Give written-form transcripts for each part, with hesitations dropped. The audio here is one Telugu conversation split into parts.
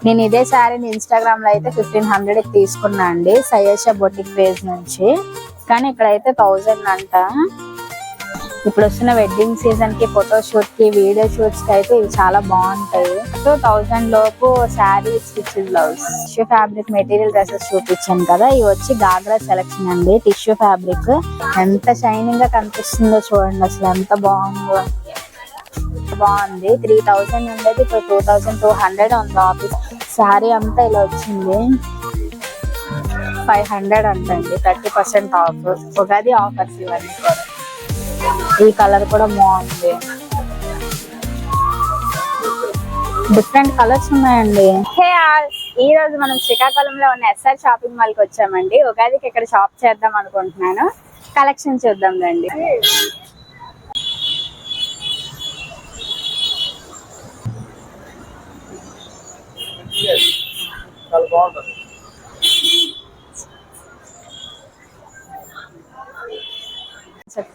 నేను ఇదే శారీని ఇన్స్టాగ్రామ్ లో అయితే 1500 తీసుకున్నా అండి, సయేషా బొటిక్ పేజ్ నుంచి. కానీ ఇక్కడైతే 1000 అంట. ఇప్పుడు వస్తున్న వెడ్డింగ్ సీజన్ కి, ఫోటోషూట్ కి, వీడియో షూట్స్ కి అయితే ఇవి చాలా బాగుంటాయి. 1000 లోపు sari stitch blouse. Tissue fabric material dresses చూపించాను కదా, ఇవి వచ్చి గాగ్రా సెలెక్షన్ అండి. టిష్యూ ఫ్యాబ్రిక్ ఎంత షైనింగ్ గా కనిపిస్తుందో చూడండి, అసలు ఎంత బాగుందో. బాగుంది. 3000 ఉండేది ఇప్పుడు 2200 ఉంది. ఆఫీస్ శారీ అంతా ఇలా వచ్చింది. 500 అంటండి, 30% ఆఫ్. ఉగాది ఆఫర్స్ ఇవన్నీ. ఈ కలర్ కూడా బాగుంది. డిఫరెంట్ కలర్స్ ఉన్నాయండి. ఈ రోజు మనం శ్రీకాకుళంలో ఉన్న ఎస్ఆర్ షాపింగ్ మాల్ కి వచ్చామండి. ఉగాదికి ఇక్కడ షాప్ చేద్దాం అనుకుంటున్నాను. కలెక్షన్ చూద్దాం రండి.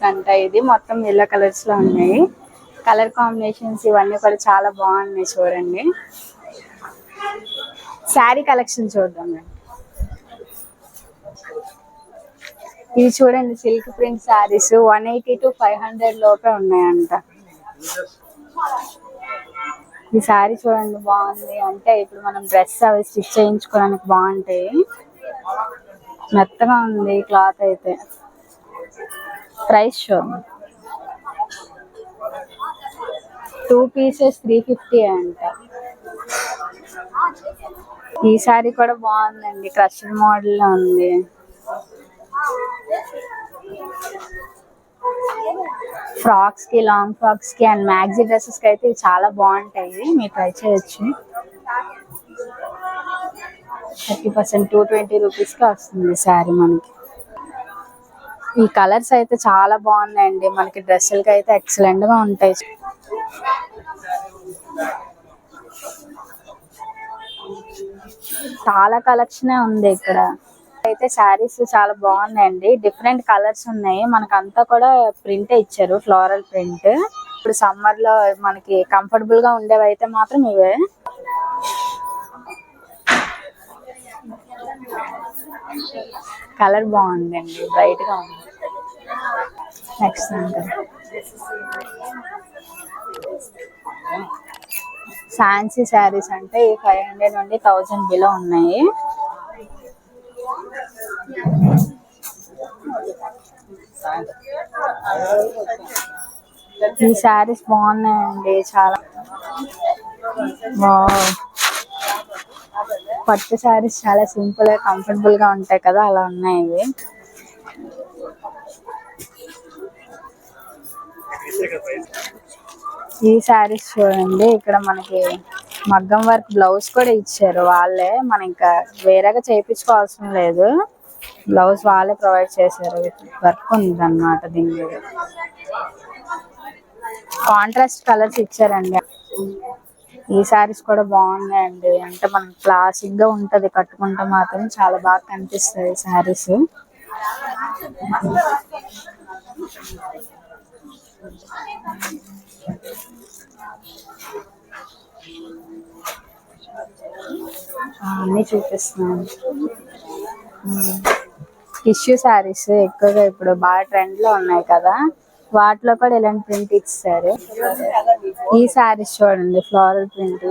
అంట ఇది మొత్తం ఎల్లో కలర్స్ లో ఉన్నాయి. కలర్ కాంబినేషన్స్ ఇవన్నీ కూడా చాలా బాగున్నాయి చూడండి. శారీ కలెక్షన్ చూద్దాం. ఇవి చూడండి, సిల్క్ ప్రింట్ శారీస్ 180 to 500 లోపే ఉన్నాయంట. ఈ శారీ చూడండి బాగుంది. అంటే ఇప్పుడు మనం డ్రెస్ అవి స్టిచ్ చేయించుకోవడానికి బాగుంటాయి. మెత్తగా ఉంది క్లాత్ అయితే. ప్రైస్ చూడండి, 2 pieces 350 అంట. ఈ శారీ కూడా బాగుందండి, క్రష్డ్ మోడల్ లో ఉంది. ఫ్రాక్స్ కి, లాంగ్ ఫ్రాక్స్ కి అండ్ మ్యాక్సీ డ్రెస్సెస్ కి అయితే చాలా బాగుంటాయి. మీరు ట్రై చేయొచ్చు. 30% 220 రూపీస్ కి వస్తుంది శారీ మనకి. ఈ కలర్స్ అయితే చాలా బాగున్నాయండి, మనకి డ్రెస్సులకి అయితే ఎక్సలెంట్ గా ఉంటాయి. చాలా కలెక్షన్ ఉంది ఇక్కడ. అయితే శారీస్ చాలా బాగున్నాయండి, డిఫరెంట్ కలర్స్ ఉన్నాయి. మనకంతా కూడా ప్రింట్ ఇచ్చారు, ఫ్లోరల్ ప్రింట్. ఇప్పుడు సమ్మర్ లో మనకి కంఫర్టబుల్ గా ఉండేవి అయితే మాత్రం ఇవే. కలర్ బాగుందండి, బ్రైట్ గా ఉంది. నెక్స్ట్ ఫ్యాన్సీ శారీస్ అంటే 500 నుండి 1000 బిలో ఉన్నాయి. ఈ శారీస్ బాగున్నాయండి చాలా. పట్టు శారీస్ చాలా సింపుల్ గా కంఫర్టబుల్ గా ఉంటాయి కదా, అలా ఉన్నాయి ఇవి. ఈ శారీస్ చూడండి, ఇక్కడ మనకి మగ్గం వర్క్ బ్లౌజ్ కూడా ఇచ్చారు వాళ్ళే. మనం ఇంకా వేరేగా చేయించుకోవాల్సిన లేదు, బ్లౌజ్ వాళ్ళే ప్రొవైడ్ చేశారు. వర్క్ ఉంది అన్నమాట దీని మీద. కాంట్రాస్ట్ కలర్స్ ఇచ్చారండి. ఈ శారీస్ కూడా బాగున్నాయండి, అంటే మనం క్లాసిక్ గా ఉంటది, కట్టుకుంటే మాత్రం చాలా బాగా కనిపిస్తాయి శారీస్. అన్నీ చూపిస్తున్నాను. టిష్యూ శారీస్ ఎక్కువగా ఇప్పుడు బాగా ట్రెండ్ లో ఉన్నాయి కదా, వాటిలో కూడా ఇలాంటి ప్రింట్ ఇచ్చారు. ఈ శారీస్ చూడండి, ఫ్లోరల్ ప్రింట్.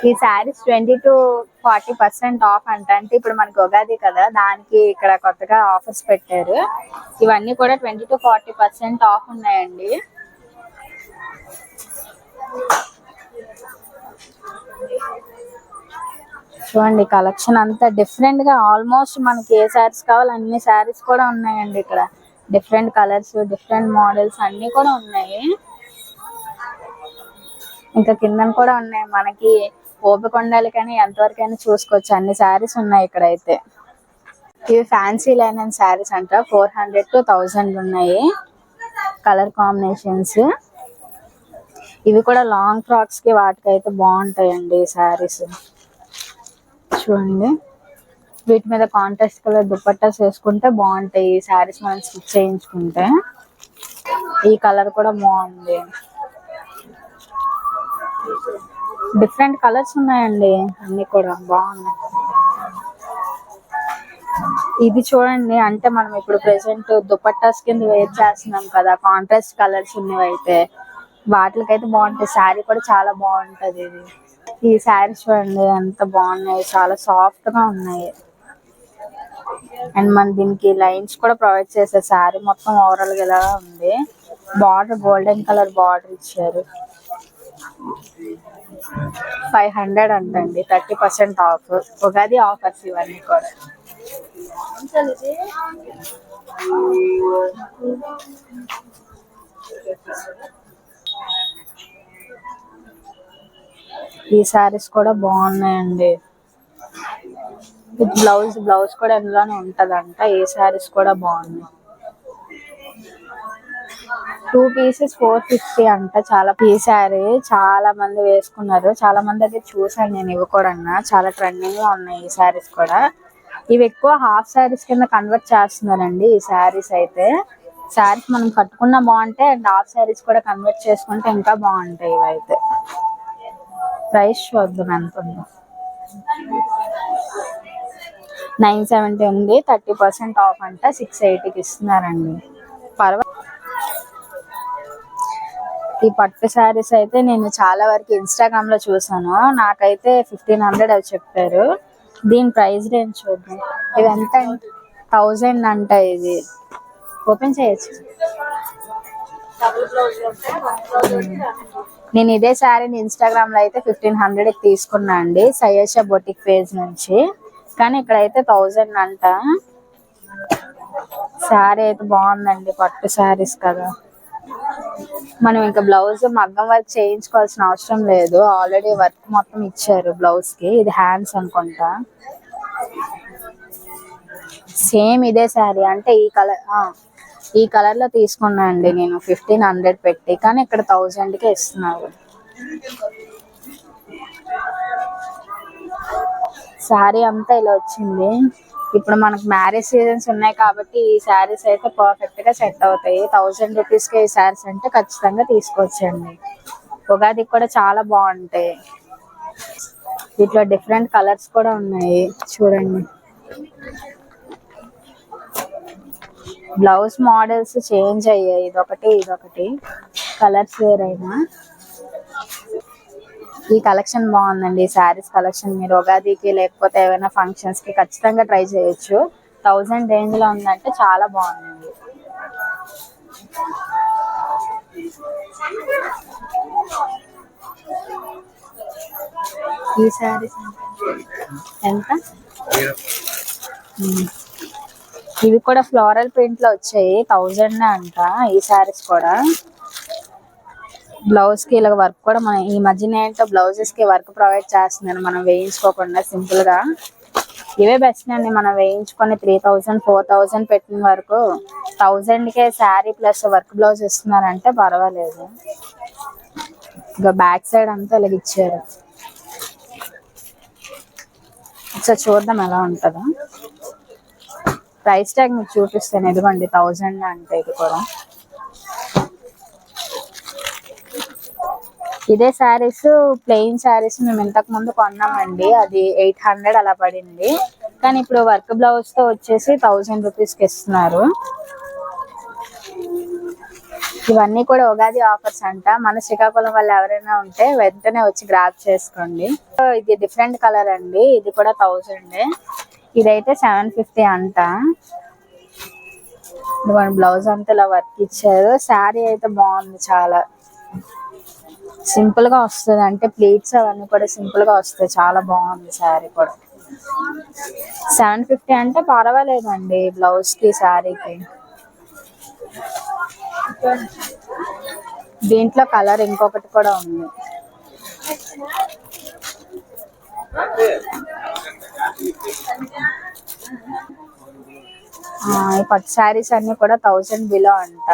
ఈ శారీస్ 20 to 40% ఆఫ్ అంట. అంటే ఇప్పుడు మనకి ఉగాది కదా, దానికి ఇక్కడ కొత్తగా ఆఫర్స్ పెట్టారు. ఇవన్నీ కూడా 20 to 40% ఆఫ్ ఉన్నాయండి. చూడండి కలెక్షన్ అంతా డిఫరెంట్ గా, ఆల్మోస్ట్ మనకి ఏ శారీస్ కావాలి అన్ని శారీస్ కూడా ఉన్నాయండి ఇక్కడ. డిఫరెంట్ కలర్స్, డిఫరెంట్ మోడల్స్ అన్ని కూడా ఉన్నాయి. ఇంకా కింద కూడా ఉన్నాయి. మనకి ఓపిక ఉండాలి కానీ ఎంతవరకైనా చూసుకోవచ్చు, అన్ని శారీస్ ఉన్నాయి ఇక్కడైతే. ఇవి ఫ్యాన్సీ లైనన్ శారీస్ అంట, 400 to 1000 ఉన్నాయి కలర్ కాంబినేషన్స్. ఇవి కూడా లాంగ్ ఫ్రాక్స్ కి వాటికైతే బాగుంటాయండి ఈ శారీస్. చూడండి, వీటి మీద కాంట్రాస్ట్ కలర్ దుపట్టాస్ వేసుకుంటే బాగుంటాయి ఈ శారీస్ మనం స్టిచ్ చేయించుకుంటే. ఈ కలర్ కూడా బాగుంది. డిఫరెంట్ కలర్స్ ఉన్నాయండి, అన్ని కూడా బాగున్నాయి. ఇది చూడండి, అంటే మనం ఇప్పుడు ప్రెసెంట్ దుపట్టాస్ కింద వేర్ చేస్తున్నాం కదా, కాంట్రాస్ట్ కలర్స్ ఉన్నవి అయితే వాటికైతే బాగుంటాయి. శారీ కూడా చాలా బాగుంటది. ఇది ఈ శారీ చూడండి ఎంత బాగున్నాయి, చాలా సాఫ్ట్ గా ఉన్నాయి. అండ్ మన దీనికి లైన్స్ కూడా ప్రొవైడ్ చేశారు. శారీ మొత్తం ఓవరాల్ గా ఇలా ఉంది. బార్డర్ గోల్డెన్ కలర్ బార్డర్ ఇచ్చారు. 500 అంటండి, 30% ఆఫ్. ఉగాది ఆఫర్స్ ఇవన్నీ కూడా. ఈ సారీస్ కూడా బాగున్నాయండి. బ్లౌజ్ కూడా ఎందులోనే ఉంటదంట. ఈ సారీస్ కూడా బాగున్నాయి. 2 pieces 450 అంట. చాలా ఈ సారీ చాలా మంది వేసుకున్నారు. చాలా మంది అయితే చూసాను నేను. ఇవి కూడా చాలా ట్రెండింగ్ గా ఉన్నాయి ఈ సారీస్ కూడా. ఇవి ఎక్కువ హాఫ్ సారీస్ కింద కన్వర్ట్ చేస్తున్నారండి ఈ సారీస్ అయితే. సారీస్ మనం కట్టుకున్నా బాగుంటాయి అండ్ హాఫ్ సారీస్ కూడా కన్వర్ట్ చేసుకుంటే ఇంకా బాగుంటాయి ఇవి అయితే. ప్రైస్ చూద్దాం ఎంత ఉందో. 970 ఉంది, 30% ఆఫ్ అంట. 680కి ఇస్తున్నారండి. పర్వాలేదు. ఈ పట్టు శారీస్ అయితే నేను చాలా వరకు ఇన్స్టాగ్రామ్ లో చూసాను. నాకైతే 1500 అవి చెప్పారు. దీని ప్రైస్ రేంజ్ చూద్దాం. ఇది ఎంత? 1000 అంట. ఇది ఓపెన్ చేయొచ్చు. నేను ఇదే శారీని ఇన్స్టాగ్రామ్ లో అయితే 1500 తీసుకున్నా అండి, సయేషా బొటిక్ పేజ్ నుంచి. కానీ ఇక్కడైతే 1000 అంట. శారీ అయితే బాగుందండి, పట్టు శారీస్ కదా. మనం ఇంకా బ్లౌజ్ మగ్గం వర్క్ చేయించుకోవాల్సిన అవసరం లేదు, ఆల్రెడీ వర్క్ మొత్తం ఇచ్చారు బ్లౌజ్ కి. ఇది హ్యాండ్స్ అనుకుంటా. సేమ్ ఇదే శారీ, అంటే ఈ కలర్ లో తీసుకున్నా అండి నేను 1500 పెట్టి. కానీ ఇక్కడ 1000కే ఇస్తున్నారు. శారీ అంతా ఇలా వచ్చింది. ఇప్పుడు మనకు మ్యారేజ్ సీజన్స్ ఉన్నాయి కాబట్టి ఈ శారీస్ అయితే పర్ఫెక్ట్ గా సెట్ అవుతాయి. 1000 రూపీస్ కి ఈ శారీస్ అంటే ఖచ్చితంగా తీసుకోవచ్చండి. ఉగాదికి కూడా చాలా బాగుంటాయి. వీటిలో డిఫరెంట్ కలర్స్ కూడా ఉన్నాయి చూడండి. బ్లౌజ్ మోడల్స్ చేంజ్ అయ్యాయి, ఇదొకటి కలర్స్ వేరైనా. ఈ కలెక్షన్ బాగుందండి. ఈ శారీస్ కలెక్షన్ మీరు ఉగాదికి లేకపోతే ఏమైనా ఫంక్షన్స్ కి ఖచ్చితంగా ట్రై చేయొచ్చు. 1000 రేంజ్ లో ఉందంటే చాలా బాగుంది. ఈ శారీస్ ఎంత? ఇవి కూడా ఫ్లోరల్ ప్రింట్ లో వచ్చాయి, 1000 అంట. ఈ శారీస్ కూడా బ్లౌజ్ కి ఇలా వర్క్ కూడా మన ఈ మధ్యన ఏంటో బ్లౌజెస్ కి వర్క్ ప్రొవైడ్ చేస్తున్నారు, మనం వేయించుకోకుండా సింపుల్ గా. ఇవే బెస్ట్ అండి, మనం వేయించుకొని 3000 4000 పెట్టిన వరకు 1000కే శారీ ప్లస్ వర్క్ బ్లౌజ్ ఇస్తున్నారంటే పర్వాలేదు. ఇక బ్యాక్ సైడ్ అంతా ఇలా ఇచ్చారు. ఒకసారి చూద్దాం ఎలా ఉంటుందో. ప్రైస్ ట్యాగ్ మీకు చూపిస్తాను. ఇదిగోండి 1000 అంటే. ఇది కూడా ఇదే శారీస్ ప్లెయిన్ శారీస్ మేము ఇంతకు ముందు కొన్నామండి, అది 800 అలా పడింది. కానీ ఇప్పుడు వర్క్ బ్లౌజ్ తో వచ్చేసి 1000 రూపీస్ కి ఇస్తున్నారు. ఇవన్నీ కూడా ఉగాది ఆఫర్స్ అంట. మన శ్రీకాకుళం వాళ్ళు ఎవరైనా ఉంటే వెంటనే వచ్చి గ్రాబ్ చేసుకోండి. ఇది డిఫరెంట్ కలర్ అండి, ఇది కూడా 1000. ఇదైతే 750 అంట. బ్లౌజ్ అంతా ఇలా వర్క్ ఇచ్చారు. శారీ అయితే బాగుంది, చాలా సింపుల్ గా వస్తుంది. అంటే ప్లీట్స్ అవన్నీ కూడా సింపుల్ గా వస్తాయి. చాలా బాగుంది శారీ కూడా. 750 అంటే పర్వాలేదండి బ్లౌజ్ కి శారీకి. దీంట్లో కలర్ ఇంకొకటి కూడా ఉంది. ఈ పట్టు శారీస్ అన్ని కూడా 1000 బిలో అంట.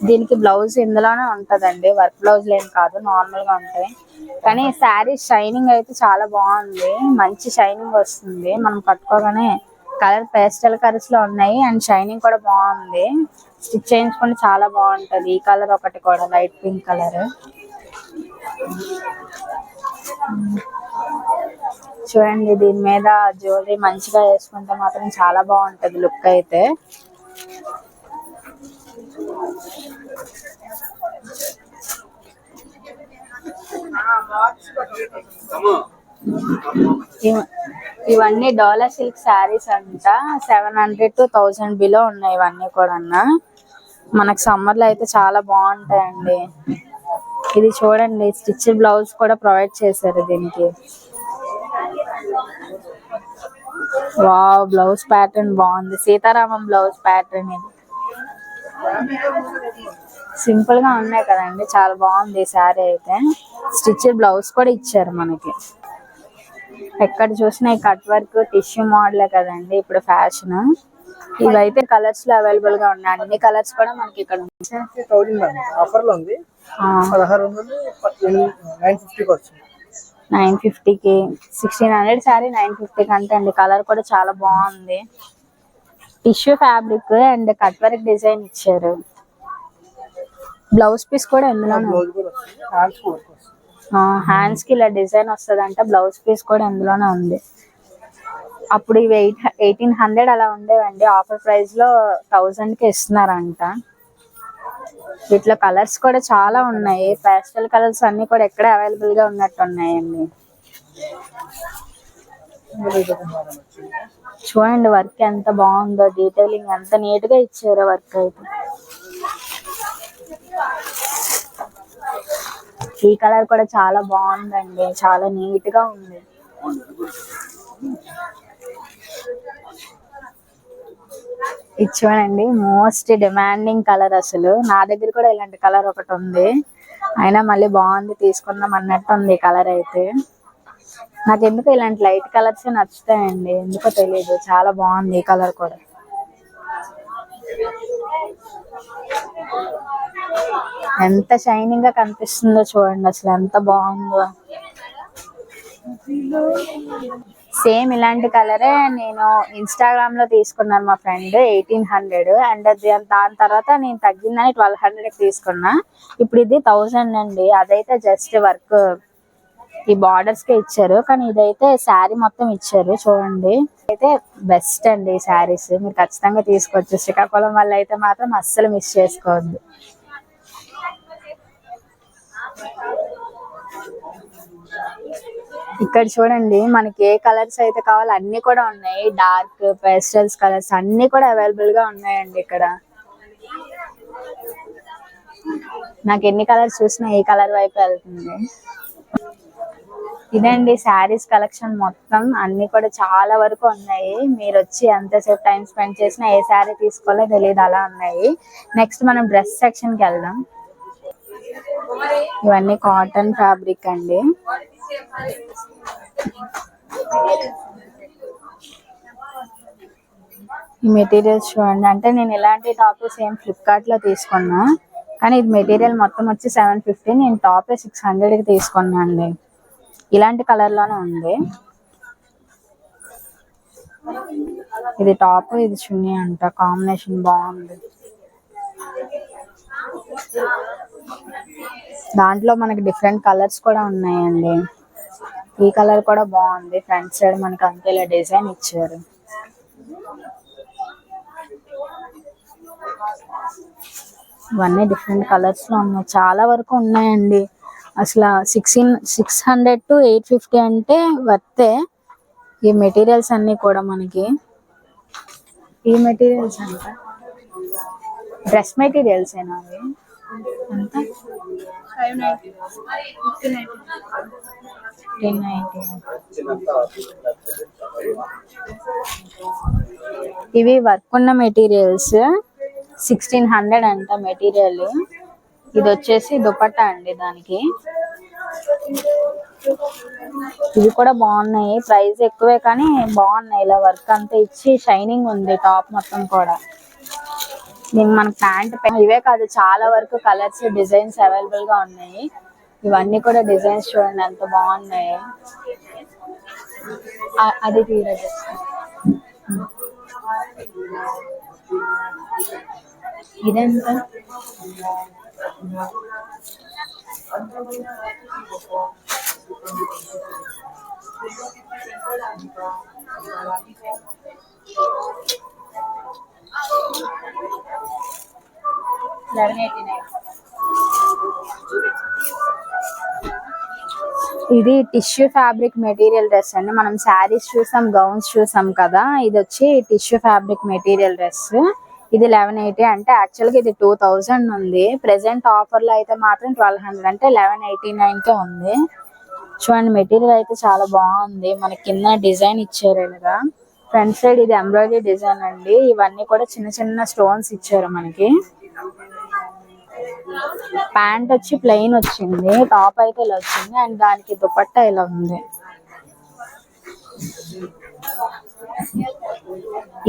దీనికి బ్లౌజ్ ఇందులోనే ఉంటదండి, వర్క్ బ్లౌజ్ ఏం కాదు, నార్మల్ గా ఉంటాయి. కానీ శారీ షైనింగ్ అయితే చాలా బాగుంది, మంచి షైనింగ్ వస్తుంది మనం కట్టుకోగానే. కలర్ పేస్టల్ కలర్స్ లో ఉన్నాయి అండ్ షైనింగ్ కూడా బాగుంది. స్టిచ్ చేయించుకుంటే చాలా బాగుంటది. ఈ కలర్ ఒకటి కూడా లైట్ పింక్ కలర్. చూడండి దీని మీద జ్యువెలరీ మంచిగా వేసుకుంటే మాత్రం చాలా బాగుంటది లుక్ అయితే. ఇవన్నీ డోలా సిల్క్ శారీస్ అంట. 700 to 1000 బిలో ఉన్నాయి ఇవన్నీ కూడా. మనకు సమ్మర్ లో అయితే చాలా బాగుంటాయండి. ఇది చూడండి స్టిచ్ బ్లౌజ్ కూడా ప్రొవైడ్ చేశారు దీనికి. వావ్, బ్లౌజ్ ప్యాటర్న్ బాగుంది. సీతారామం బ్లౌజ్ ప్యాటర్న్ ఇది. సింపుల్ గా ఉన్నాయి కదండి, చాలా బాగుంది ఈ శారీ అయితే. స్టిచ్ బ్లౌజ్ కూడా ఇచ్చారు మనకి. ఎక్కడ చూసినా ఈ కట్ వర్క్ టిష్యూ మోడలే కదండి ఇప్పుడు ఫ్యాషన్. ఇవైతే కలర్స్ లో అవైలబుల్ గా ఉన్నాయి. అన్ని కలర్స్ కూడా మనకి ఇక్కడ ఆఫర్ లో ఉంది. 950కి 1600 శారీ 950 కంటే అండి. కలర్ కూడా చాలా బాగుంది. Tissue fabric and cut work design ఇచ్చారు. బ్లౌజ్ పీస్ కూడా ఎందులోనే హ్యాండ్స్ కి ఇలా డిజైన్ వస్తుందంట. బ్లౌజ్ పీస్ కూడా ఎందులోనే ఉంది. అప్పుడు ఇవి 1800 అలా ఉండేవండి. ఆఫర్ ప్రైస్ లో 1000 కి ఇస్తున్నారంట. వీటిలో కలర్స్ కూడా చాలా ఉన్నాయి. పేస్టల్ కలర్స్ అన్ని కూడా ఎక్కడ అవైలబుల్ గా ఉన్నట్టు ఉన్నాయండి. చూడండి వర్క్ ఎంత బాగుందో, డీటెయిలింగ్ ఎంత నీట్ గా ఇచ్చారో వర్క్ అయితే. ఈ కలర్ కూడా చాలా బాగుందండి, చాలా నీట్ గా ఉంది. ఇది చూడండి మోస్ట్ డిమాండింగ్ కలర్. అసలు నా దగ్గర కూడా ఇలాంటి కలర్ ఒకటి ఉంది, అయినా మళ్ళీ బాగుంది తీసుకుందాం అన్నట్టు ఉంది ఈ కలర్ అయితే. నాకు ఎందుకు ఇలాంటి లైట్ కలర్స్ నచ్చుతాయండి, ఎందుకో తెలియదు. చాలా బాగుంది ఈ కలర్ కూడా. ఎంత షైనింగ్ గా కనిపిస్తుందో చూడండి, అసలు ఎంత బాగుందో. సేమ్ ఇలాంటి కలరే నేను ఇన్స్టాగ్రామ్ లో తీసుకున్నాను మా ఫ్రెండ్ 1800. అండ్ దాని తర్వాత నేను తగ్గిందని 1200 తీసుకున్నా. ఇప్పుడు ఇది 1000 అండి. అదైతే జస్ట్ వర్క్ ఈ బార్డర్స్ కే ఇచ్చారు, కానీ ఇదైతే శారీ మొత్తం ఇచ్చారు. చూడండి అయితే బెస్ట్ అండి ఈ శారీస్, మీరు ఖచ్చితంగా తీసుకోవచ్చు. శ్రీకాకుళం వల్ల అయితే మాత్రం అస్సలు మిస్ చేసుకోవద్దు. ఇక్కడ చూడండి మనకి ఏ కలర్స్ అయితే కావాలో అన్ని కూడా ఉన్నాయి. డార్క్ పేస్టల్స్ కలర్స్ అన్ని కూడా అవైలబుల్ గా ఉన్నాయండి ఇక్కడ. నాకు ఎన్ని కలర్స్ చూసినా ఏ కలర్ వైపు వెళ్తుంది. ఇదండి శారీస్ కలెక్షన్ మొత్తం. అన్ని కూడా చాలా వరకు ఉన్నాయి. మీరు వచ్చి ఎంతసేపు టైం స్పెండ్ చేసినా ఏ శారీ తీసుకోవాలో తెలియదు, అలా ఉన్నాయి. నెక్స్ట్ మనం డ్రెస్ సెక్షన్ కి వెళ్దాం. ఇవన్నీ కాటన్ ఫ్యాబ్రిక్ అండి. ఈ మెటీరియల్స్ చూడండి. అంటే నేను ఇలాంటి టాప్ సేమ్ ఫ్లిప్కార్ట్ లో తీసుకున్నా, కానీ ఇది మెటీరియల్ మొత్తం వచ్చి 750. నేను టాప్ 600 కి తీసుకున్నా అండి. ఇలాంటి కలర్ లోనే ఉంది. ఇది టాప్, ఇది చున్నీ అంట. కాంబినేషన్ బాగుంది. దాంట్లో మనకి డిఫరెంట్ కలర్స్ కూడా ఉన్నాయండి. ఈ కలర్ కూడా బాగుంది. ఫ్రంట్ సైడ్ మనకి అంతే ఇలా డిజైన్ ఇచ్చారు. ఇవన్నీ డిఫరెంట్ కలర్స్ లో ఉన్నాయి, చాలా వరకు ఉన్నాయండి. అసలు 600 to 850 అంటే వర్తే. ఈ మెటీరియల్స్ అన్ని కూడా మనకి ఈ మెటీరియల్స్ అంట డ్రెస్ మెటీరియల్స్ ఏనా అవి? ఎంత? 590, 1090. ఇవి వర్క్ ఉన్న మెటీరియల్స్ 1600 అంట మెటీరియల్. ఇది వచ్చేసి దుపట్టా అండి దానికి. ఇవి కూడా బాగున్నాయి, ప్రైస్ ఎక్కువే కానీ బాగున్నాయి. ఇలా వర్క్ అంతా ఇచ్చి షైనింగ్ ఉంది టాప్ మొత్తం కూడా. దీనికి మన ప్యాంట్ ఇవే కాదు, చాలా వరకు కలర్స్ డిజైన్స్ అవైలబుల్ గా ఉన్నాయి. ఇవన్నీ కూడా డిజైన్స్ చూడండి ఎంత బాగున్నాయి. అది తీరదు. ఇదెంత? ఇది టిష్యూ ఫ్యాబ్రిక్ మెటీరియల్ డ్రెస్ అండి. మనం శారీస్ చూసాం, గౌన్స్ చూసాం కదా, ఇది వచ్చి టిష్యూ ఫ్యాబ్రిక్ మెటీరియల్ డ్రెస్. ఇది 1180 అంటే యాక్చువల్ గా ఇది 2000 ఉంది. ప్రెసెంట్ ఆఫర్ లో అయితే మాత్రం 1200 అంటే 1189 కే ఉంది. చూడండి మెటీరియల్ అయితే చాలా బాగుంది. మన కింద డిజైన్ ఇచ్చారు ఇలాగా. ఫ్రంట్ సైడ్ ఇది ఎంబ్రాయిడరీ డిజైన్ అండి. ఇవన్నీ కూడా చిన్న చిన్న స్టోన్స్ ఇచ్చారు మనకి. ప్యాంట్ వచ్చి ప్లెయిన్ వచ్చింది, టాప్ అయితే ఇలా వచ్చింది అండ్ దానికి దుపట్టా ఇలా ఉంది.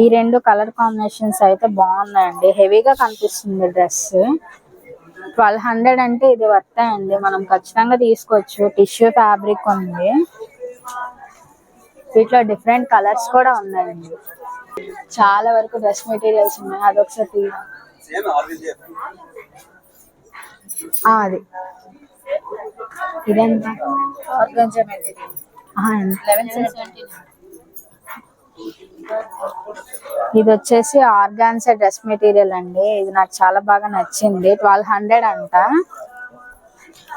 ఈ రెండు కలర్ కాంబినేషన్స్ అయితే బాగున్నాయండి. హెవీగా కనిపిస్తుంది డ్రెస్. 1200 అంటే ఇది వర్తే అండి, మనం ఖచ్చితంగా తీసుకోవచ్చు. టిష్యూ ఫ్యాబ్రిక్ ఉంది, వీటిలో డిఫరెంట్ కలర్స్ కూడా ఉన్నాయండి. చాలా వరకు డ్రెస్ మెటీరియల్స్ ఉన్నాయి. అదొకసారి అది ఇదెంత? ఇది వచ్చేసి ఆర్గాన్సా డ్రెస్ మెటీరియల్ అండి. ఇది నాకు చాలా బాగా నచ్చింది. 1200 అంట,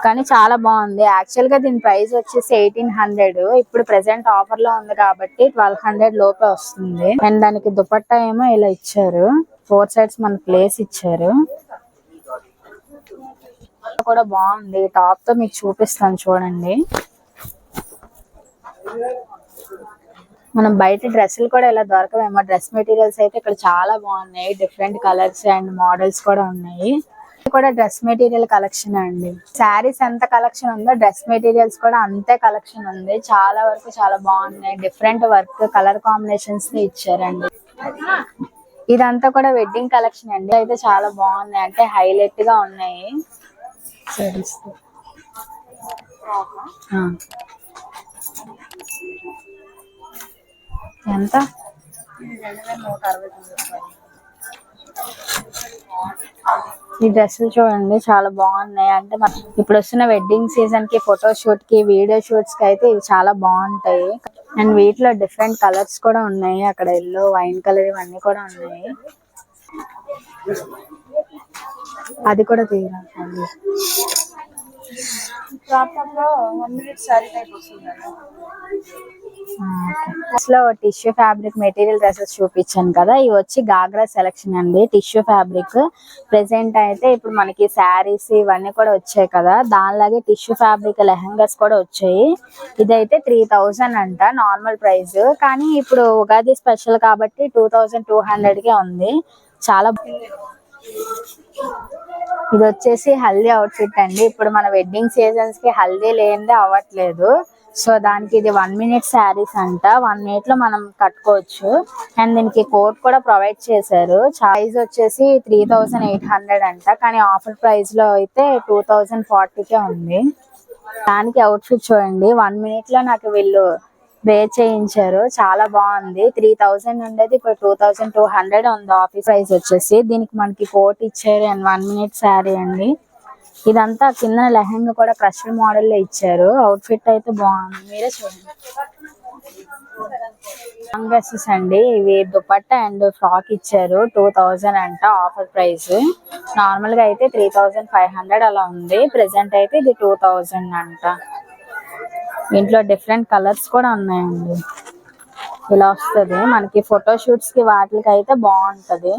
కానీ చాలా బాగుంది. యాక్చువల్ గా దీని ప్రైస్ వచ్చేసి 1800. ఇప్పుడు ప్రెసెంట్ ఆఫర్ లో ఉంది కాబట్టి 1200 లోపే వస్తుంది. అండ్ దానికి దుపట్టా ఏమో ఇలా ఇచ్చారు. 4 సైడ్స్ మన ప్లేస్ ఇచ్చారు. కూడా బాగుంది. టాప్ తో మీకు చూపిస్తాను చూడండి. మనం బయట డ్రెస్సులు కూడా ఇలా దొరకవేమో. డ్రెస్ మెటీరియల్స్ అయితే ఇక్కడ చాలా బాగున్నాయి. డిఫరెంట్ కలర్స్ అండ్ మోడల్స్ కూడా ఉన్నాయి. ఇది కూడా డ్రెస్ మెటీరియల్ కలెక్షన్ అండి. శారీస్ ఎంత కలెక్షన్ ఉందో డ్రెస్ మెటీరియల్స్ కూడా అంతే కలెక్షన్ ఉంది. చాలా వరకు చాలా బాగున్నాయి. డిఫరెంట్ వర్క్ కలర్ కాంబినేషన్స్ ఇచ్చారండి. ఇదంతా కూడా వెడ్డింగ్ కలెక్షన్ అండి. అయితే చాలా బాగున్నాయి, అంటే హైలైట్ గా ఉన్నాయి. ఎంత? ఈ డ్రెస్సులు చూడండి చాలా బాగున్నాయి. అంటే ఇప్పుడు వస్తున్న వెడ్డింగ్ సీజన్ కి, ఫోటో షూట్ కి, వీడియో షూట్స్ కి అయితే ఇవి చాలా బాగుంటాయి. అండ్ వీటిలో డిఫరెంట్ కలర్స్ కూడా ఉన్నాయి. అక్కడ ఎల్లో, వైన్ కలర్ ఇవన్నీ కూడా ఉన్నాయి. అది కూడా తీయాలి. టిష్యూ ఫ్యాబ్రిక్ మెటీరియల్ డ్రెస్సెస్ చూపించాను కదా, ఇవి వచ్చి గాగ్రా సెలెక్షన్ అండి. టిష్యూ ఫ్యాబ్రిక్ ప్రెసెంట్ అయితే ఇప్పుడు మనకి శారీస్ ఇవన్నీ కూడా వచ్చాయి కదా, దానిలాగే టిష్యూ ఫ్యాబ్రిక్ లెహంగాస్ కూడా వచ్చాయి. ఇదైతే 3000 అంట నార్మల్ ప్రైస్, కానీ ఇప్పుడు ఉగాది స్పెషల్ కాబట్టి 2200 కే ఉంది. చాలా ఇది వచ్చేసి హల్దీ అవుట్ఫిట్ అండి. ఇప్పుడు మన వెడ్డింగ్ సీజన్స్ కి హల్దీ లేనిదే అవ్వట్లేదు. సో దానికి ఇది 1 minute శారీస్ అంట. 1 minute లో మనం కట్టుకోవచ్చు. అండ్ దీనికి కోట్ కూడా ప్రొవైడ్ చేశారు. ప్రైస్ వచ్చేసి 3800 అంట, కానీ ఆఫర్ ప్రైస్ లో అయితే 2040 కే ఉంది. దానికి అవుట్ఫిట్ చూడండి, 1 minute లో నాకు వీళ్ళు వేర్ చేయించారు. చాలా బాగుంది. 3000 ఉండేది ఇప్పుడు 2200 ఉంది ఆఫీస్ ప్రైస్ వచ్చేసి. దీనికి మనకి కోట్ ఇచ్చారు అండ్ 1 minute శారీ అండి. ఇదంతా కింద లెహంగా కూడా క్రష్ మోడల్ లో ఇచ్చారు. అవుట్ఫిట్ అయితే బాగుంది, మీరే చూడండి. లాంగ్ డ్రెస్సెస్ అండి. ఇవి దుపట్టా అండ్ ఫ్రాక్ ఇచ్చారు. 2000 అంట ఆఫర్ ప్రైస్. నార్మల్ గా అయితే 3500 అలా ఉంది. ప్రెసెంట్ అయితే ఇది 2000 అంట. ఇంట్లో డిఫరెంట్ కలర్స్ కూడా ఉన్నాయండి. ఇలా వస్తుంది మనకి ఫోటో షూట్స్ కి, వాటికి అయితే బాగుంటది.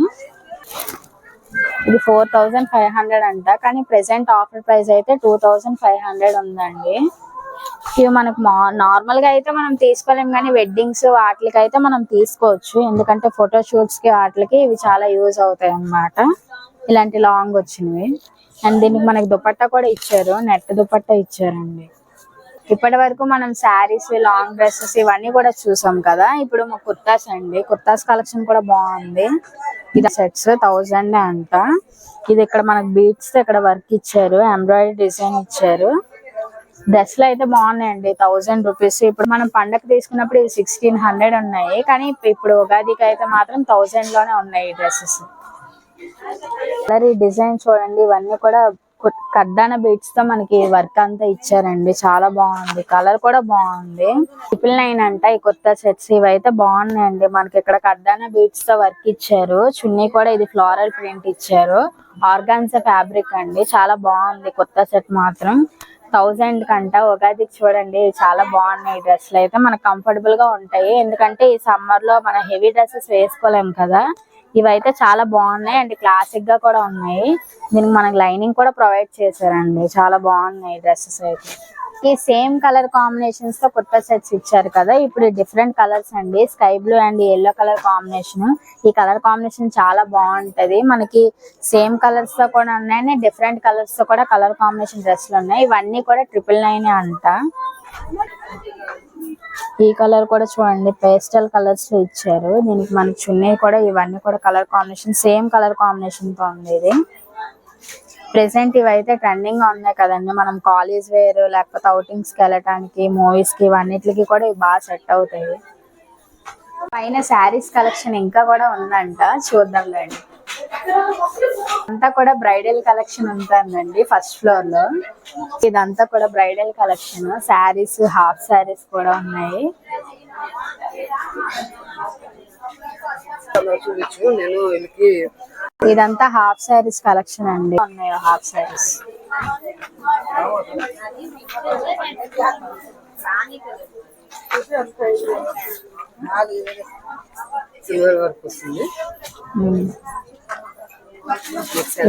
ఇది 4500 అంట, కానీ ప్రెసెంట్ ఆఫర్ ప్రైస్ అయితే 2500 ఉందండి. ఇవి మనకు నార్మల్ గా అయితే మనం తీసుకోలేం, కానీ వెడ్డింగ్స్ వాటికి అయితే మనం తీసుకోవచ్చు. ఎందుకంటే ఫోటో షూట్స్ కి వాటికి ఇవి చాలా యూజ్ అవుతాయి అన్నమాట. ఇలాంటి లాంగ్ వచ్చినవి. అండ్ దీనికి మనకి దుపట్టా కూడా ఇచ్చారు, నెట్ దుపట్టా ఇచ్చారండి. ఇప్పటి వరకు మనం శారీస్, లాంగ్ డ్రెస్సెస్ ఇవన్నీ కూడా చూసాం కదా, ఇప్పుడు మా కుర్తాస్ అండి. కుర్తాస్ కలెక్షన్ కూడా బాగుంది. ఇది సెట్స్ 1000 అంట. ఇది ఇక్కడ మనకు బీట్స్ ఇక్కడ వర్క్ ఇచ్చారు, ఎంబ్రాయిడరీ డిజైన్ ఇచ్చారు. డ్రెస్లు అయితే బాగున్నాయండి. 1000 రూపీస్. ఇప్పుడు మనం పండగ తీసుకున్నప్పుడు ఇవి 1600 ఉన్నాయి, కానీ ఇప్పుడు ఉగాదికి అయితే మాత్రం 1000 లోనే ఉన్నాయి ఈ డ్రెస్సెస్. కలర్ డిజైన్ చూడండి, ఇవన్నీ కూడా కడ్డాన బీట్స్ తో మనకి వర్క్ అంతా ఇచ్చారండి. చాలా బాగుంది, కలర్ కూడా బాగుంది. 999 అంట ఈ కొత్త సెట్స్. ఇవైతే బాగున్నాయండి. మనకి ఇక్కడ కడ్డాన బీట్స్ తో వర్క్ ఇచ్చారు. చున్నీ కూడా ఇది ఫ్లోరల్ ప్రింట్ ఇచ్చారు. ఆర్గాన్జా ఫ్యాబ్రిక్ అండి. చాలా బాగుంది కొత్త సెట్ మాత్రం. 1000 కంట. ఉగాదికి చూడండి చాలా బాగున్నాయి డ్రెస్సులు అయితే. మనకు కంఫర్టబుల్ గా ఉంటాయి, ఎందుకంటే ఈ సమ్మర్ లో మన హెవీ డ్రెస్సెస్ వేసుకోలేము కదా. ఇవైతే చాలా బాగున్నాయి అండ్ క్లాసిక్ గా కూడా ఉన్నాయి. దీనికి మనకి లైనింగ్ కూడా ప్రొవైడ్ చేశారండి. చాలా బాగున్నాయి డ్రెస్సెస్ అయితే. ఈ సేమ్ కలర్ కాంబినేషన్స్ తో కొత్త సెట్స్ ఇచ్చారు కదా. ఇప్పుడు డిఫరెంట్ కలర్స్ అండి. Sky blue and yellow colour combination. ఈ కలర్ కాంబినేషన్ చాలా బాగుంటది. మనకి సేమ్ కలర్స్ తో కూడా ఉన్నాయి, డిఫరెంట్ కలర్స్ తో కూడా కలర్ కాంబినేషన్ డ్రెస్సులు ఉన్నాయి. ఇవన్నీ కూడా 999 అంట. ఈ కలర్ కూడా చూడండి, పేస్టల్ కలర్స్ లో ఇచ్చారు. దీనికి మన చున్నీ కూడా ఇవన్నీ కూడా colour combination, same colour combination తో ఉంది. ఇది ప్రెసెంట్ ఇవైతే ట్రెండింగ్ గా ఉన్నాయి కదండి. మనం కాలేజ్ వేర్ లేకపోతే అవుటింగ్స్ కి వెళ్ళటానికి, మూవీస్ కి, ఇవన్నిటికి కూడా ఇవి బాగా సెట్ అవుతాయి. పైన శారీస్ కలెక్షన్ ఇంకా కూడా ఉందంట, చూద్దాం రండి. అంతా కూడా బ్రైడల్ కలెక్షన్ ఉంటుందండి ఫస్ట్ ఫ్లోర్ లో. ఇదంతా కూడా bridal collection. Saris, half saris కూడా ఉన్నాయి. ఇదంతా హాఫ్ శారీస్ కలెక్షన్ అండి. ఉన్నాయి హాఫ్ శారీస్.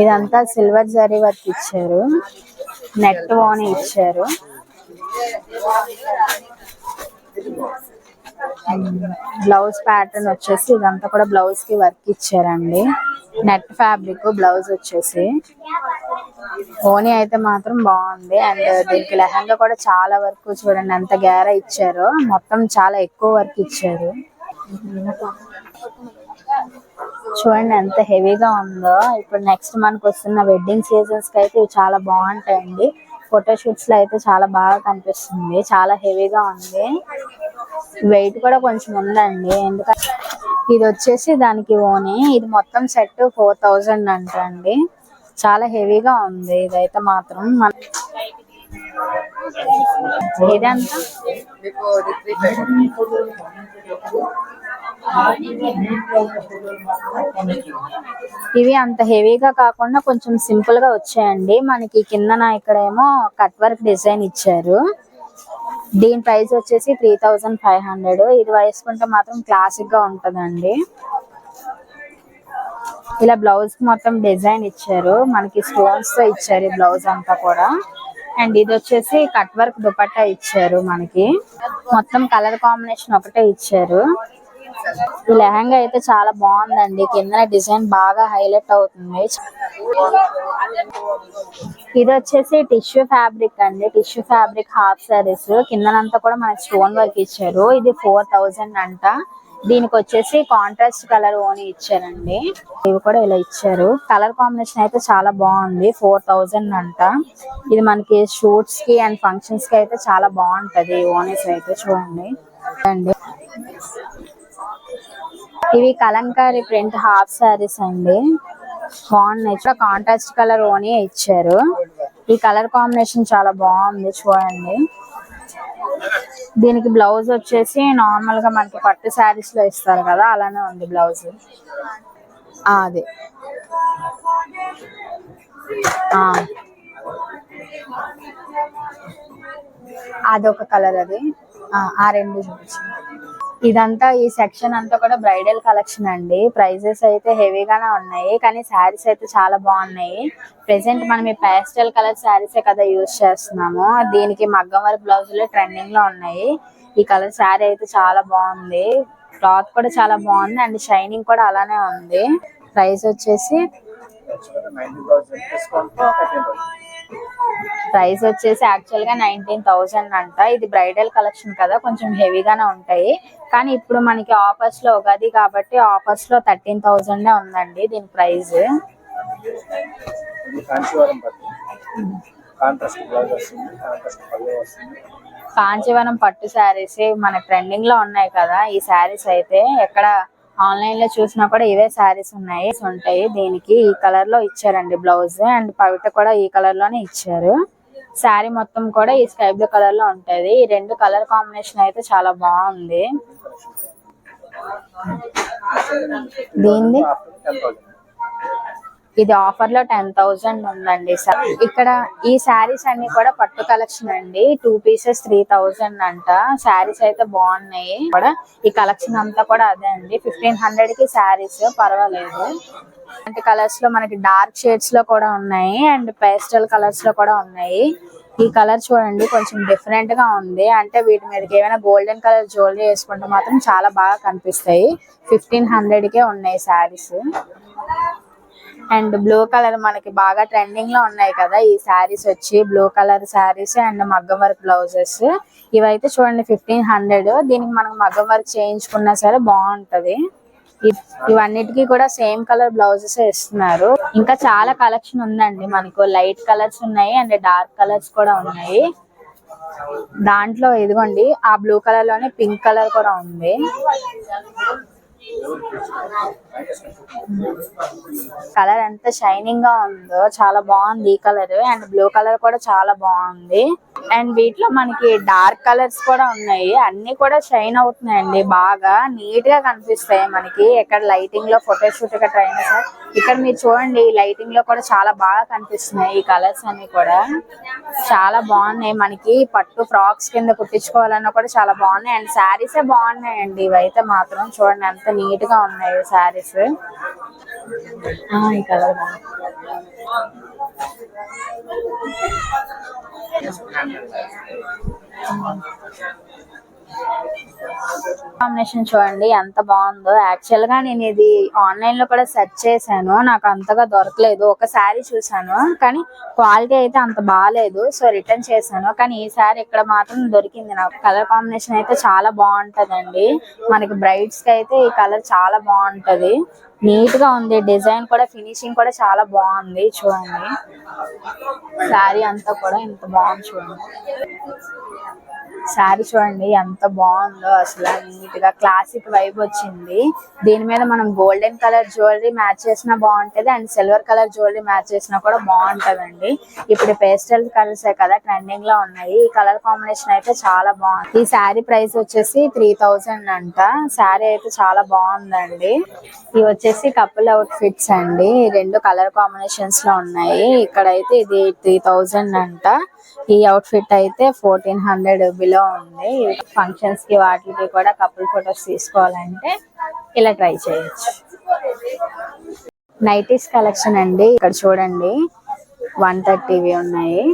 ఇదంతా సిల్వర్ జరీ వర్క్ ఇచ్చారు. నెట్ ఓని ఇచ్చారు. బ్లౌజ్ ప్యాటర్న్ వచ్చేసి ఇదంతా కూడా బ్లౌజ్ కి వర్క్ ఇచ్చారండి. నెట్ ఫ్యాబ్రిక్ బ్లౌజ్ వచ్చేసి. ఓని అయితే మాత్రం బాగుంది. అండ్ దీనికి లెహంగా కూడా చాలా వర్క్ చూడండి ఎంత గేరా ఇచ్చారో. మొత్తం చాలా ఎక్కువ వర్క్ ఇచ్చారు. చూడండి ఎంత హెవీగా ఉందో. ఇప్పుడు నెక్స్ట్ మనకు వస్తున్న వెడ్డింగ్ సీజన్స్ కి అయితే ఇవి చాలా బాగుంటాయండి. ఫోటోషూట్స్ లో అయితే చాలా బాగా కనిపిస్తుంది. చాలా హెవీగా ఉంది. వెయిట్ కూడా కొంచెం ఉందండి, ఎందుకంటే ఇది వచ్చేసి దానికి ఓని. ఇది మొత్తం సెట్ 4000 అంట అండి. చాలా హెవీగా ఉంది ఇదైతే మాత్రం. ఇదంతా ఇవి అంత హెవీగా కాకుండా కొంచెం సింపుల్ గా వచ్చాయండి. మనకి కిందన ఇక్కడేమో కట్ వర్క్ డిజైన్ ఇచ్చారు. దీని ప్రైస్ వచ్చేసి 3500. ఇది వేసుకుంటే మాత్రం క్లాసిక్ గా ఉంటదండి. ఇలా బ్లౌజ్ మొత్తం డిజైన్ ఇచ్చారు. మనకి స్టోన్స్ తో ఇచ్చారు ఈ బ్లౌజ్ అంతా కూడా. అండ్ ఇది వచ్చేసి కట్ వర్క్ దుపట్టా ఇచ్చారు. మనకి మొత్తం కలర్ కాంబినేషన్ ఒకటే ఇచ్చారు. ఈ లెహంగా అయితే చాలా బాగుందండి. కింద డిజైన్ బాగా హైలైట్ అవుతుంది. ఇది వచ్చేసి టిష్యూ ఫ్యాబ్రిక్ అండి. Tissue fabric half saris. కిందనంతా కూడా మనకి స్టోన్ వర్క్ ఇచ్చారు. ఇది 4000 అంట. దీనికి వచ్చేసి కాంట్రాస్ట్ కలర్ ఓని ఇచ్చారండి. ఇవి కూడా ఇలా ఇచ్చారు. కలర్ కాంబినేషన్ అయితే చాలా బాగుంది. 4000 అంట. ఇది మనకి షూట్స్ కి అండ్ ఫంక్షన్స్ కి అయితే చాలా బాగుంటది. ఓనీస్ అయితే చూడండి అండి. ఇవి కలంకారీ ప్రింట్ హాఫ్ సారీస్ అండి. బాగున్నాయి. ఇక్కడ కాంట్రాస్ట్ కలర్ ఓని ఇచ్చారు. ఈ కలర్ కాంబినేషన్ చాలా బాగుంది చూడండి. దీనికి బ్లౌజ్ వచ్చేసి నార్మల్ గా మనకి పట్టు శారీస్ లో ఇస్తారు కదా, అలానే ఉంది బ్లౌజ్. అదే అదొక కలర్. అది ఆ రెండు చూపించండి. ఇదంతా ఈ సెక్షన్ అంతా కూడా బ్రైడల్ కలెక్షన్ అండి. ప్రైజెస్ అయితే హెవీగానే ఉన్నాయి, కానీ శారీస్ అయితే చాలా బాగున్నాయి. ప్రెసెంట్ మనం ఈ పేస్టల్ కలర్ శారీసే కదా యూజ్ చేస్తున్నాము. దీనికి మగ్గం వర్క్ బ్లౌజులు ట్రెండింగ్ లో ఉన్నాయి. ఈ కలర్ శారీ అయితే చాలా బాగుంది. క్లాత్ కూడా చాలా బాగుంది అండ్ షైనింగ్ కూడా అలానే ఉంది. ప్రైస్ వచ్చేసి యాక్చువల్ గా 19000 అంట. ఇది బ్రైడల్ కలెక్షన్ కదా, కొంచెం హెవీగానే ఉంటాయి. కానీ ఇప్పుడు మనకి ఆఫర్స్ లో ఉగాది కాబట్టి ఆఫర్స్ లో 13000 ఉందండి దీని ప్రైస్. కాంచీవరం పట్టు శారీస్ మన ట్రెండింగ్ లో ఉన్నాయి కదా. ఈ శారీస్ అయితే ఎక్కడ ఆన్లైన్ లో చూసినా కూడా ఇవే శారీస్ ఉంటాయి. దీనికి ఈ కలర్ లో ఇచ్చారండి బ్లౌజ్, అండ్ పవిట కూడా ఈ కలర్ లోనే ఇచ్చారు. శారీ మొత్తం కూడా ఈ స్కై బ్లూ కలర్ లో ఉంటది. ఈ రెండు కలర్ కాంబినేషన్ అయితే చాలా బాగుంది. దీనిది ఇది ఆఫర్ లో 10,000 ఉందండి. ఇక్కడ ఈ శారీస్ అన్ని కూడా పట్టు కలెక్షన్ అండి. 2 pieces 3,000 అంట. శారీస్ అయితే బాగున్నాయి కూడా. ఈ కలెక్షన్ అంతా కూడా అదే అండి. 1,500 కి శారీస్ పర్వాలేదు. అంటే కలర్స్ లో మనకి డార్క్ షేడ్స్ లో కూడా ఉన్నాయి, అండ్ పేస్టల్ కలర్స్ లో కూడా ఉన్నాయి. ఈ కలర్ చూడండి కొంచెం డిఫరెంట్ గా ఉంది. అంటే వీటి మీదకి ఏమైనా గోల్డెన్ కలర్ జ్యువెలరీ వేసుకుంటే మాత్రం చాలా బాగా కనిపిస్తాయి. 1,500 కే ఉన్నాయి శారీస్. అండ్ బ్లూ కలర్ మనకి బాగా ట్రెండింగ్ లో ఉన్నాయి కదా ఈ శారీస్ వచ్చి. బ్లూ కలర్ శారీస్ అండ్ మగ్గం వర్క్ బ్లౌజెస్ ఇవైతే చూడండి 1,500. దీనికి మనకు మగ్గం వర్క్ చేయించుకున్నా సరే బాగుంటది. ఇవన్నిటికీ కూడా సేమ్ కలర్ బ్లౌజెస్ ఇస్తున్నారు. ఇంకా చాలా కలెక్షన్ ఉందండి. మనకు లైట్ కలర్స్ ఉన్నాయి అండ్ డార్క్ కలర్స్ కూడా ఉన్నాయి. దాంట్లో ఇదిగోండి ఆ బ్లూ కలర్ లోనే పింక్ కలర్ కూడా ఉంది. కలర్ ఎంత షైనింగ్ గా ఉందో, చాలా బాగుంది ఈ కలర్. అండ్ బ్లూ కలర్ కూడా చాలా బాగుంది. అండ్ వీటిలో మనకి డార్క్ కలర్స్ కూడా ఉన్నాయి. అన్ని కూడా షైన్ అవుతున్నాయండి, బాగా నీట్ గా కనిపిస్తాయి మనకి. ఎక్కడ లైటింగ్ లో ఫోటోషూట్ గట్రా అయినా సార్ ఇక్కడ మీరు చూడండి, లైటింగ్ లో కూడా చాలా బాగా కనిపిస్తున్నాయి ఈ కలర్స్ అన్ని కూడా. చాలా బాగున్నాయి. మనకి పట్టు ఫ్రాక్స్ కింద కుట్టించుకోవాలన్నా కూడా చాలా బాగున్నాయి. అండ్ శారీస్ బాగున్నాయండి. ఇవైతే మాత్రం చూడండి ఎంత నీట్ గా ఉన్నాయి శారీస్. ఈ కలర్ కాంబినేషన్ చూడండి ఎంత బాగుందో. యాక్చువల్ గా నేను ఇది ఆన్లైన్ లో కూడా సెర్చ్ చేశాను, నాకు అంతగా దొరకలేదు. ఒక శారీ చూసాను కానీ క్వాలిటీ అయితే అంత బాగాలేదు, సో రిటర్న్ చేశాను. కానీ ఈ శారీ ఇక్కడ మాత్రం దొరికింది నాకు. కలర్ కాంబినేషన్ అయితే చాలా బాగుంటదండి. మనకి బ్రైడ్స్ కి అయితే ఈ కలర్ చాలా బాగుంటది. నీట్ గా ఉంది. డిజైన్ కూడా ఫినిషింగ్ కూడా చాలా బాగుంది. చూడండి శారీ అంతా కూడా ఎంత బాగుంది చూడండి. శారీ చూడండి ఎంత బాగుందో అసలు. నీట్ గా క్లాసిక్ వైబ్ వచ్చింది. దీని మీద మనం గోల్డెన్ కలర్ జ్యువెలరీ మ్యాచ్ చేసినా బాగుంటది, and silver colour jewellery match చేసినా కూడా బాగుంటదండి. ఇప్పుడు పేస్టల్ కలర్స్ కదా ట్రెండింగ్ లో ఉన్నాయి. ఈ కలర్ కాంబినేషన్ అయితే చాలా బాగుంది. ఈ శారీ ప్రైస్ వచ్చేసి 3,000 అంట. శారీ అయితే చాలా బాగుందండి. ఇవి వచ్చేసి కపుల్ అవుట్ ఫిట్స్ అండి. రెండు కలర్ కాంబినేషన్స్ లో ఉన్నాయి. ఇక్కడైతే ఇది 3,000 అంట. ఈ అవుట్ ఫిట్ అయితే 1,400 బిలో ఉంది. ఫంక్షన్స్ కి వాటికి కూడా కపుల్ ఫొటోస్ తీసుకోవాలంటే ఇలా ట్రై చేయొచ్చు. నైటీస్ కలెక్షన్ అండి. ఇక్కడ చూడండి 130 ఉన్నాయి.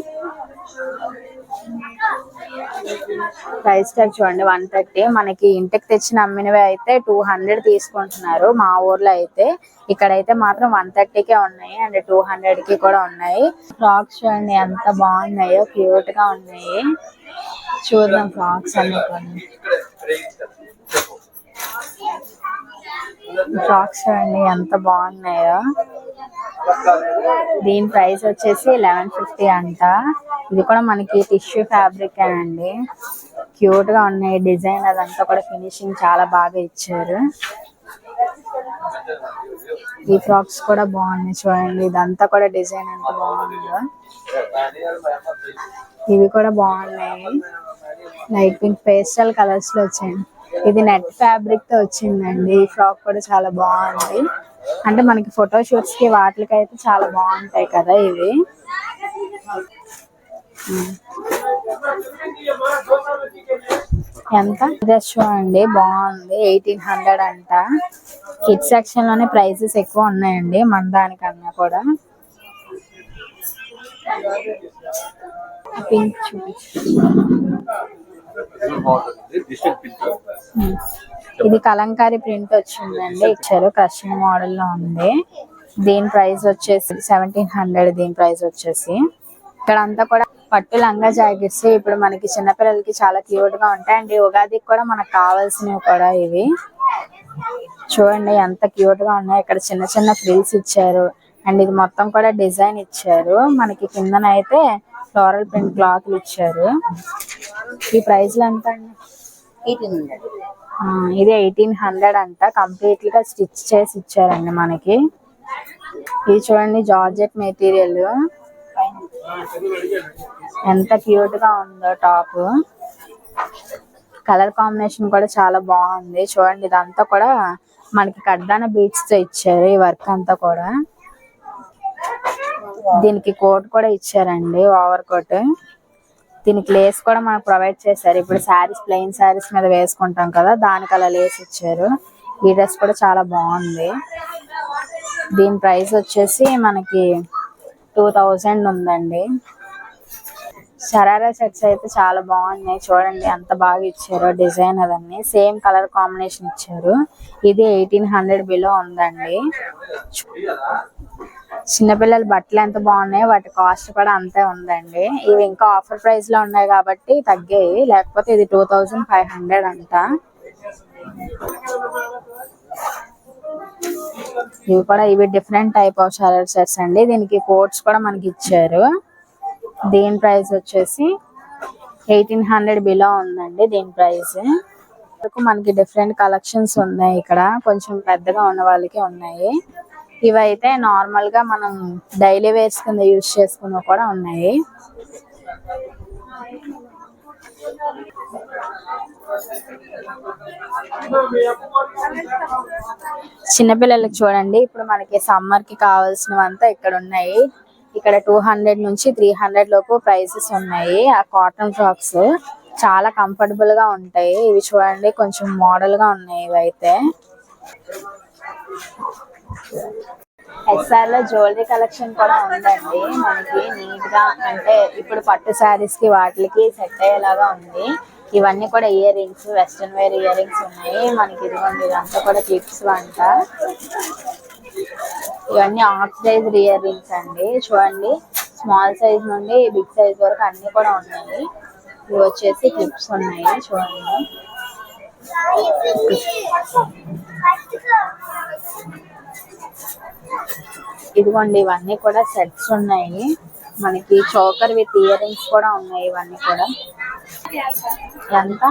ప్రైస్ ట్యాగ్ చూడండి 130. మనకి ఇంటికి తెచ్చిన అమ్మినవి అయితే 200 తీసుకుంటున్నారు మా ఊర్లో అయితే. ఇక్కడైతే మాత్రం 130కే ఉన్నాయి, అండ్ 200 కి కూడా ఉన్నాయి. ఫ్రాక్స్ చూడండి ఎంత బాగున్నాయో, క్యూట్ గా ఉన్నాయి. చూద్దాం ఫ్రాక్స్ అన్ని కొన్ని. ఫ్రాక్స్ చూడండి ఎంత బాగున్నాయో. దీని ప్రైస్ వచ్చేసి 1150 అంట. ఇది కూడా మనకి టిష్యూ ఫ్యాబ్రిక్ అండి. క్యూట్ గా ఉన్నాయి. డిజైన్ అదంతా కూడా ఫినిషింగ్ చాలా బాగా ఇచ్చారు. ఈ ఫ్రాక్స్ కూడా బాగున్నాయి చూడండి. ఇదంతా కూడా డిజైన్ ఎంత బాగుందో. ఇవి కూడా బాగున్నాయి. లైట్ పింక్ పేస్టల్ కలర్స్ లో వచ్చాయి. ఇది నెట్ ఫ్యాబ్రిక్ తో వచ్చిందండి. ఈ ఫ్రాక్ కూడా చాలా బాగుంది. అంటే మనకి ఫోటో షూట్స్ కి వాటికి అయితే చాలా బాగుంటాయి కదా ఇవి. ఎంత డ్రెస్ చూడండి బాగుంది. 1,800 అంట. కిడ్స్ సెక్షన్ లోనే ప్రైసెస్ ఎక్కువ ఉన్నాయండి మన దానికన్నా కూడా. పింక్ చూపించు. ఇది కలంకారీ ప్రింట్ వచ్చిందండి. ఇచ్చారు క్రషింగ్ మోడల్ లో ఉంది. దీని ప్రైస్ వచ్చేసి 1,700. దీని ప్రైస్ వచ్చేసి ఇక్కడ అంతా కూడా పట్టు లంగా జాకెట్స్. ఇప్పుడు మనకి చిన్నపిల్లలకి చాలా క్యూట్ గా ఉంటాయి. అండ్ ఉగాదికి కూడా మనకు కావాల్సినవి కూడా ఇవి. చూడండి ఎంత క్యూట్ గా ఉన్నాయి. ఇక్కడ చిన్న చిన్న ఫ్రిల్స్ ఇచ్చారు. అండ్ ఇది మొత్తం కూడా డిజైన్ ఇచ్చారు. మనకి కిందన అయితే ఫ్లోరల్ ప్రింట్ క్లాత్ ఇచ్చారు. ఈ ప్రైస్ లో ఎంత అండి? 1,800. ఇది 1800 అంట, కంప్లీట్ గా స్టిచ్ చేసి ఇచ్చారండి మనకి. ఇది చూడండి జార్జెట్ మెటీరియల్, ఎంత క్యూట్ గా ఉందో టాప్. కలర్ కాంబినేషన్ కూడా చాలా బాగుంది చూడండి. ఇదంతా కూడా మనకి కడ్డాన బీట్స్ తో ఇచ్చారు ఈ వర్క్ అంతా కూడా. దీనికి కోట్ కూడా ఇచ్చారండి, ఓవర్ కోట్. దీనికి లేస్ కూడా మనకు ప్రొవైడ్ చేశారు. ఇప్పుడు శారీస్, ప్లెయిన్ శారీస్ మీద వేసుకుంటాం కదా, దానికి అలా లేస్ ఇచ్చారు. ఈ డ్రెస్ కూడా చాలా బాగుంది. దీని ప్రైస్ వచ్చేసి మనకి 2000 ఉందండి. షరారా సెట్స్ అయితే చాలా బాగున్నాయి చూడండి, ఎంత బాగా ఇచ్చారో డిజైన్. అదన్నీ సేమ్ కలర్ కాంబినేషన్ ఇచ్చారు. ఇది 1800 బిలో ఉందండి. చిన్నపిల్లల బట్టలు ఎంత బాగున్నాయి, వాటి కాస్ట్ కూడా అంతే ఉందండి. ఇవి ఇంకా ఆఫర్ ప్రైస్ లో ఉన్నాయి కాబట్టి తగ్గాయి, లేకపోతే ఇది 2500 అంట. ఇవి different type of sharara sets అండి. దీనికి కోట్స్ కూడా మనకి ఇచ్చారు. దీని ప్రైస్ వచ్చేసి 1800 బిలో ఉందండి. దీని ప్రైస్ మనకి డిఫరెంట్ కలెక్షన్స్ ఉన్నాయి. ఇక్కడ కొంచెం పెద్దగా ఉన్న వాళ్ళకి ఉన్నాయి. ఇవైతే నార్మల్ గా మనం డైలీ వేర్స్ కింద యూజ్ చేసుకున్న కూడా ఉన్నాయి. చిన్నపిల్లలకి చూడండి, ఇప్పుడు మనకి సమ్మర్ కి కావాల్సినవంతా ఇక్కడ ఉన్నాయి. ఇక్కడ 200 నుంచి 300 లోపు ప్రైసెస్ ఉన్నాయి. ఆ కాటన్ ఫ్రాక్స్ చాలా కంఫర్టబుల్ గా ఉంటాయి. ఇవి చూడండి కొంచెం మోడల్ గా ఉన్నాయి. ఇవైతే ఎస్ఆర్ లో జ్యువెలరీ కలెక్షన్ కూడా ఉందండి మనకి. నీట్ గా అంటే ఇప్పుడు పట్టు శారీస్ కి వాటికి సెట్ అయ్యేలాగా ఉంది. ఇవన్నీ కూడా earrings, western wear earrings ఉన్నాయి మనకి. ఇదిగోండి, ఇదంతా కూడా క్లిప్స్ అంట. ఇవన్నీ ఆక్సిడైజ్డ్ ఇయర్ రింగ్స్ అండి. చూడండి, స్మాల్ సైజ్ నుండి బిగ్ సైజ్ వరకు అన్ని కూడా ఉన్నాయి. ఇవి వచ్చేసి క్లిప్స్ ఉన్నాయి చూడండి. ఇదిగోండి, ఇవన్నీ కూడా సెట్స్ ఉన్నాయి మనకి. చోకర్ విత్ ఇయర్ రింగ్స్ కూడా ఉన్నాయి. ఇవన్నీ కూడా ఎంత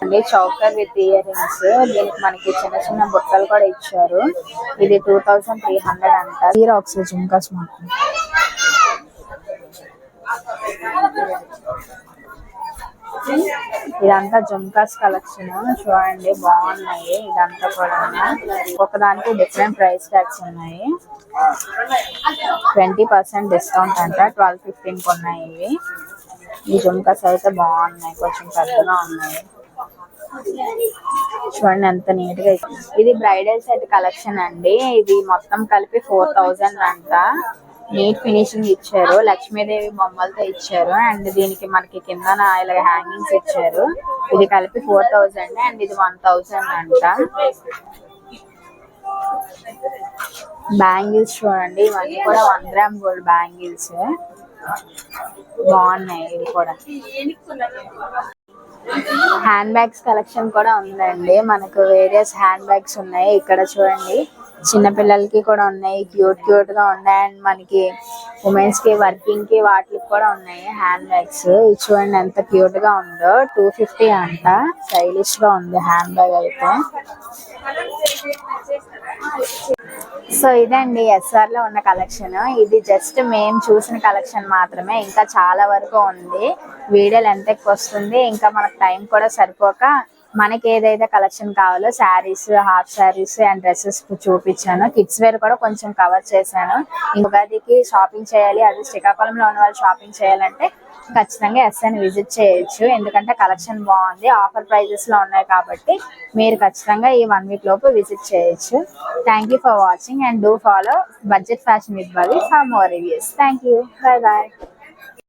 అండి, చౌకర్ విత్ ఇయర్ రింగ్స్. దీనికి మనకి చిన్న చిన్న బుట్టలు కూడా ఇచ్చారు. ఇది 2300 అంట. జీరాక్స్ జుంకాస్ మాత్రం. ఇదంతా జుంకాస్ కలెక్షన్ చూడండి, బాగున్నాయి. ఇదంతా కూడా ఒకదానికి డిఫరెంట్ ప్రైస్ ట్యాగ్స్ ఉన్నాయి. 20% డిస్కౌంట్ అంట. 12-15 ఉన్నాయి ఇవి. ఈ జుంకాస్ అయితే బాగున్నాయి, కొంచెం పెద్దగా ఉన్నాయి. చూడండి ఎంత నీట్ గా. ఇది బ్రైడల్ సెట్ కలెక్షన్ అండి. ఇది మొత్తం కలిపి 4000 అంట. నీట్ ఫినిషింగ్ ఇచ్చారు, లక్ష్మీదేవి బొమ్మలతో ఇచ్చారు. అండ్ దీనికి మనకి కింద ఇలా హ్యాంగింగ్స్ ఇచ్చారు. ఇది కలిపి 4000 అండ్ ఇది 1000 అంట. బ్యాంగిల్స్ చూడండి, ఇవన్నీ కూడా 1 గ్రామ్ గోల్డ్ బ్యాంగిల్స్ బాగున్నాయి. ఇది కూడా హ్యాండ్ బ్యాగ్స్ కలెక్షన్ కూడా ఉందండి మనకు. వేరియస్ హ్యాండ్ బ్యాగ్స్ ఉన్నాయి ఇక్కడ చూడండి. చిన్నపిల్లలకి కూడా ఉన్నాయి, క్యూట్ క్యూట్ గా ఉన్నాయి. అండ్ మనకి ఉమెన్స్ కి, వర్కింగ్ కి, వాటికి కూడా ఉన్నాయి హ్యాండ్ బ్యాగ్స్. ఇది చూడండి ఎంత క్యూట్ గా ఉందో. 250 అంట. స్టైలిష్ గా ఉంది హ్యాండ్ బ్యాగ్ అయితే. సో ఇదండి ఎస్ఆర్ లో ఉన్న కలెక్షన్. ఇది జస్ట్ మేము చూసిన కలెక్షన్ మాత్రమే, ఇంకా చాలా వరకు ఉంది. వీడియో లెంత్ ఎక్కువ వస్తుంది, ఇంకా మనకు టైం కూడా సరిపోక మనకి ఏదైతే కలెక్షన్ కావాలో saris, half saris and dresses చూపించాను. కిడ్స్ వేర్ కూడా కొంచెం కవర్ చేశాను. ఉగాదికి షాపింగ్ చేయాలి, అది శ్రీకాకుళంలో ఉన్న వాళ్ళు షాపింగ్ చేయాలంటే ఖచ్చితంగా ఎస్ఆర్ని విజిట్ చేయొచ్చు. ఎందుకంటే కలెక్షన్ బాగుంది, ఆఫర్ ప్రైజెస్ లో ఉన్నాయి కాబట్టి మీరు ఖచ్చితంగా ఈ 1 వీక్ లోపు విజిట్ చేయొచ్చు. Thank you for watching and do follow budget fashion with Bavi for more reviews. Thank you. Bye bye.